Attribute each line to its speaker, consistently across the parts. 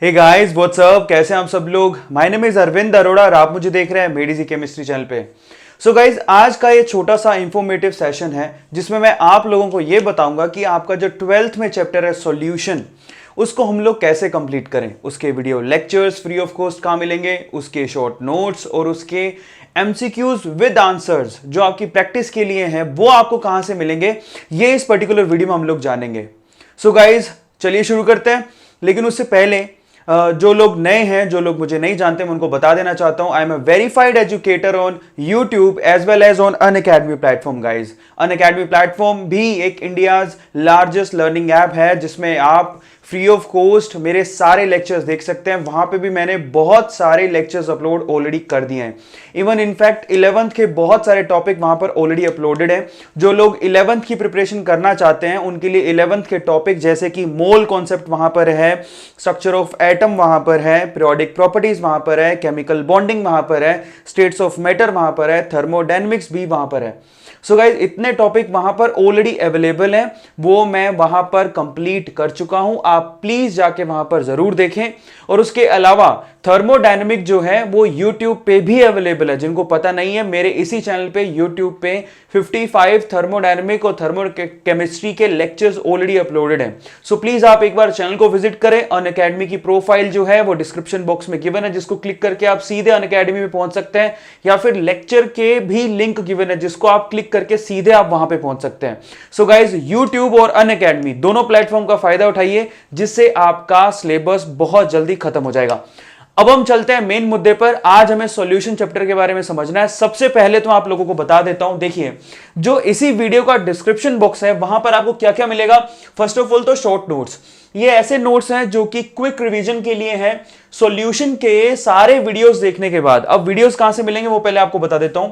Speaker 1: Hey guys what's up, कैसे हैं आप सब लोग। My name is Arvind Arora और आप मुझे देख रहे हैं मेडिजी केमिस्ट्री चैनल पे। सो गाइस, आज का ये छोटा सा इंफॉर्मेटिव सेशन है जिसमें मैं आप लोगों को ये बताऊंगा कि आपका जो 12th में चैप्टर है सॉल्यूशन, उसको हम लोग कैसे कंप्लीट करें। उसके video lectures free of cost कहाँ मिलेंगे, उसके शॉर्ट नोट्स और उसके MCQs विद आंसर्स जो आपकी प्रैक्टिस के लिए हैं वो आपको कहाँ से मिलेंगे, ये इस पर्टिकुलर वीडियो में हम लोग जानेंगे। सो गाइस, चलिए शुरू करते हैं। लेकिन उससे पहले जो लोग नए हैं, जो लोग मुझे नहीं जानते, मैं उनको बता देना चाहता हूं, I am a verified educator on YouTube as well as on Unacademy platform. Guys, Unacademy platform भी एक इंडियाज लार्जेस्ट लर्निंग ऐप है जिसमें आप फ्री ऑफ कॉस्ट मेरे सारे लेक्चर्स देख सकते हैं। वहां पे भी मैंने बहुत सारे लेक्चर्स अपलोड ऑलरेडी कर दिए हैं। इवन इनफैक्ट 11th के बहुत सारे टॉपिक वहां पर ऑलरेडी अपलोडेड हैं। जो लोग 11th की प्रिपरेशन करना चाहते हैं उनके लिए 11th के टॉपिक जैसे कि मोल कॉन्सेप्ट वहां पर है, स्ट्रक्चर ऑफ एटम वहां पर है, पीरियोडिक प्रॉपर्टीज वहां पर है, केमिकल बॉन्डिंग वहां पर है, स्टेट्स ऑफ मैटर वहां पर है, थर्मोडायनेमिक्स भी वहां पर है। सो गाइज, इतने टॉपिक वहां पर ऑलरेडी अवेलेबल हैं, वो मैं वहां पर कंप्लीट कर चुका हूं। आप प्लीज जाके वहां पर जरूर देखें। और उसके अलावा थर्मोडायनेमिक जो है वो YouTube पे भी अवेलेबल है। जिनको पता नहीं है, मेरे इसी चैनल पे YouTube पे 55 थर्मोडायनेमिक और थर्मो केमिस्ट्री के लेक्चर्स ऑलरेडी अपलोडेड हैं। सो प्लीज आप एक बार चैनल को विजिट करें। अनअकैडमी की प्रोफाइल जो है वो डिस्क्रिप्शन बॉक्स में गिवन है, जिसको क्लिक करके आप सीधे अनअकैडमी में पहुंच सकते हैं, या फिर लेक्चर के भी लिंक गिवन है जिसको आप क्लिक करके सीधे आप वहां पे पहुंच सकते हैं। सो गाइज, यूट्यूब और अनअकैडमी दोनों प्लेटफॉर्म का फायदा उठाइए, जिससे आपका सिलेबस बहुत जल्दी खत्म हो जाएगा। अब हम चलते हैं मेन मुद्दे पर। आज हमें सॉल्यूशन चैप्टर के बारे में समझना है। सबसे पहले तो आप लोगों को बता देता हूं, देखिए जो इसी वीडियो का डिस्क्रिप्शन बॉक्स है वहां पर आपको क्या क्या मिलेगा। फर्स्ट ऑफ ऑल तो शॉर्ट नोट्स, ये ऐसे नोट्स हैं जो कि क्विक रिवीजन के लिए हैं सॉल्यूशन के सारे वीडियोस देखने के बाद। अब वीडियोस कहां से मिलेंगे वो पहले आपको बता देता हूं।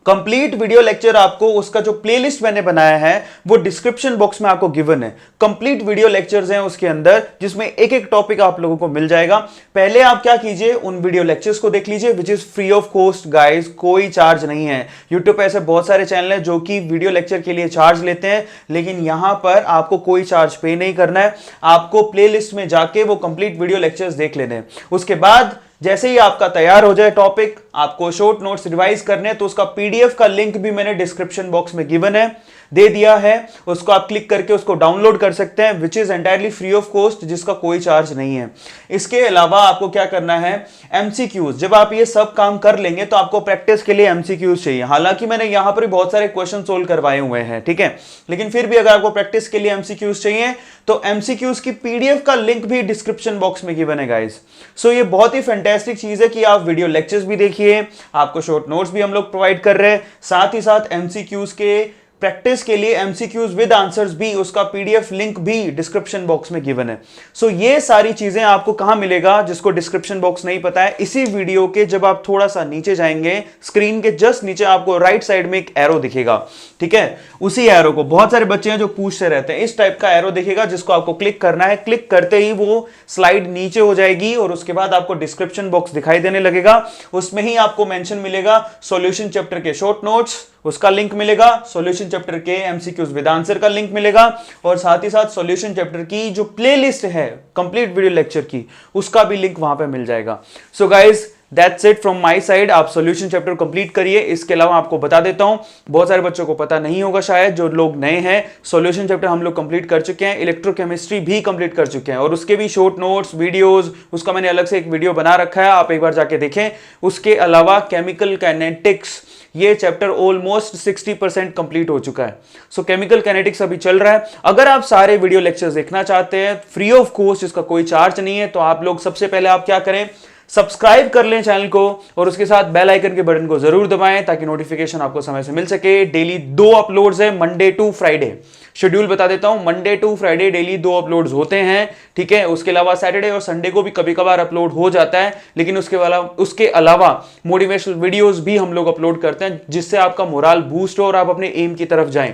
Speaker 1: कंप्लीट वीडियो लेक्चर आपको उसका जो प्लेलिस्ट मैंने बनाया है वो डिस्क्रिप्शन बॉक्स में आपको गिवन है। कंप्लीट वीडियो लेक्चर्स हैं उसके अंदर, जिसमें एक एक टॉपिक आप लोगों को मिल जाएगा। पहले आप क्या कीजिए, उन वीडियो लेक्चर्स को देख लीजिए, which is free of cost guys, कोई चार्ज नहीं है। यूट्यूब पे ऐसे बहुत सारे चैनल हैं जो कि वीडियो लेक्चर के लिए चार्ज लेते हैं, लेकिन यहां पर आपको कोई चार्ज पे नहीं करना है। आपको प्लेलिस्ट में जाके वो कंप्लीट वीडियो लेक्चर्स देख लेने हैं। उसके बाद जैसे ही आपका तैयार हो जाए टॉपिक, आपको शॉर्ट नोट्स रिवाइज करने, तो उसका PDF का लिंक भी मैंने डिस्क्रिप्शन बॉक्स में गिवन है, दे दिया है। उसको आप क्लिक करके उसको डाउनलोड कर सकते हैं, which is entirely free of cost, जिसका कोई चार्ज नहीं है। इसके अलावा आपको क्या करना है, MCQs। जब आप ये सब काम कर लेंगे तो आपको प्रैक्टिस के लिए MCQs चाहिए। हालांकि मैंने यहां पर बहुत सारे क्वेश्चन सोल्व करवाए हुए हैं, ठीक है, लेकिन फिर भी अगर आपको प्रैक्टिस के लिए MCQs चाहिए तो MCQs की PDF का लिंक भी डिस्क्रिप्शन बॉक्स में गिवन है गाइस। सो ये बहुत ही फैंटास्टिक चीज है कि आप वीडियो लेक्चर्स भी देखिए, आपको शॉर्ट नोट्स भी हम लोग प्रोवाइड कर रहे हैं, साथ ही साथ MCQs के प्रैक्टिस के लिए MCQs विद आंसर्स भी, उसका PDF लिंक भी डिस्क्रिप्शन बॉक्स में गिवन है। सो ये सारी चीजें आपको कहां मिलेगा, जिसको डिस्क्रिप्शन बॉक्स नहीं पता है, इसी वीडियो के जब आप थोड़ा सा नीचे जाएंगे, स्क्रीन के जस्ट नीचे आपको राइट साइड में एक एरो दिखेगा, ठीक है। उसी एरो को बहुत सारे बच्चे हैं जो पूछते रहते हैं, इस टाइप का एरो दिखेगा जिसको आपको क्लिक करना है। क्लिक करते ही वो स्लाइड नीचे हो जाएगी और उसके बाद आपको डिस्क्रिप्शन बॉक्स दिखाई देने लगेगा। उसमें ही आपको मेंशन मिलेगा सॉल्यूशन चैप्टर के शॉर्ट नोट्स, उसका लिंक मिलेगा, सॉल्यूशन चैप्टर के MCQs विद आंसर का लिंक मिलेगा, और साथ ही साथ सॉल्यूशन चैप्टर की जो प्लेलिस्ट है कंप्लीट वीडियो लेक्चर की, उसका भी लिंक वहां पे मिल जाएगा। So guys, that's it from my side. आप सॉल्यूशन चैप्टर कंप्लीट करिए। इसके अलावा आपको बता देता हूं, बहुत सारे बच्चों को पता नहीं होगा शायद, जो लोग नए हैं, सॉल्यूशन चैप्टर हम लोग कंप्लीट कर चुके हैं, इलेक्ट्रोकेमिस्ट्री भी कंप्लीट कर चुके हैं, और उसके भी शॉर्ट नोट्स वीडियोस, उसका मैंने अलग से एक वीडियो बना रखा है, आप एक बार जाके देखें। उसके अलावा केमिकल काइनेटिक्स, ये चैप्टर ऑलमोस्ट 60% कंप्लीट हो चुका है। सो केमिकल काइनेटिक्स अभी चल रहा है। अगर आप सारे वीडियो लेक्चर्स देखना चाहते हैं फ्री ऑफ कॉस्ट, इसका कोई चार्ज नहीं है, तो आप लोग सबसे पहले आप क्या करें, सब्सक्राइब कर लें चैनल को, और उसके साथ बेल आइकन के बटन को जरूर दबाएं ताकि नोटिफिकेशन आपको समय से मिल सके। डेली 2 अपलोड्स है, मंडे टू फ्राइडे। शेड्यूल बता देता हूं, Monday to Friday daily 2 uploads होते हैं, ठीक है। उसके अलावा सैटरडे और संडे को भी कभी कभार अपलोड हो जाता है, लेकिन उसके अलावा मोटिवेशनल वीडियोस भी हम लोग अपलोड करते हैं, जिससे आपका मोराल बूस्ट हो और आप अपने एम की तरफ जाएं।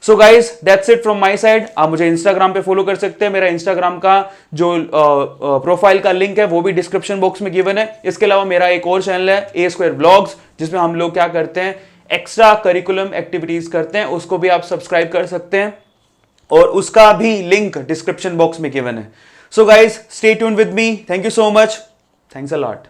Speaker 1: So guys, that's it from my side. आप मुझे इंस्टाग्राम पे फॉलो कर सकते हैं, मेरा इंस्टाग्राम का जो प्रोफाइल का लिंक है वो भी डिस्क्रिप्शन बॉक्स में गिवन है। इसके अलावा मेरा एक और चैनल है A² व्लॉग्स, जिसमें हम लोग क्या करते हैं, एक्स्ट्रा करिकुलम एक्टिविटीज करते हैं, उसको भी आप सब्सक्राइब कर सकते हैं, और उसका भी लिंक डिस्क्रिप्शन बॉक्स में गिवन है। So guys stay tuned with me, thank you so much, thanks a lot.